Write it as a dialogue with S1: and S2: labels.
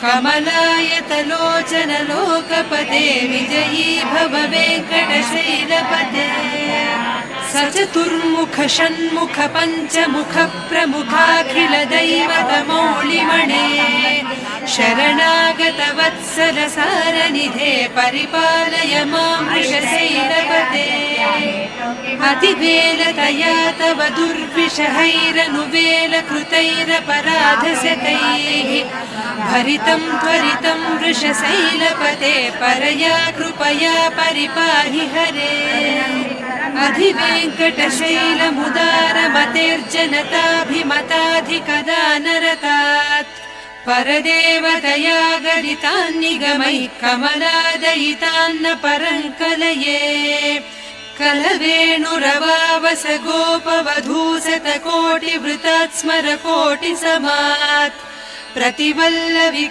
S1: कमलायतलोचन लोकपते विजयी भव वेङ्कटशैलपते सचतुर्मुख षण्मुख पञ्चमुख प्रमुखाखिल दैवतमौलिमणे शरणागत वत्सल सारनिधे परिपालय मां वृषशैलपते अतिवेलतया तव दुर्विषहैरनुवेलकृतैरपराधशतैः भरितं त्वरितं वृषशैलपते परया कृपया परिपाहि हरे अधिवेङ्कटशैलमुदारमतेर्जनताभिमताधिकदानरतात् परदेवतया गदितान्निगमैः कमलादयितान्न परङ्कलये कलवेणुरवावस गोपवधूसतकोटिवृतात् स्मरकोटिसमात् प्रतिवल्लवि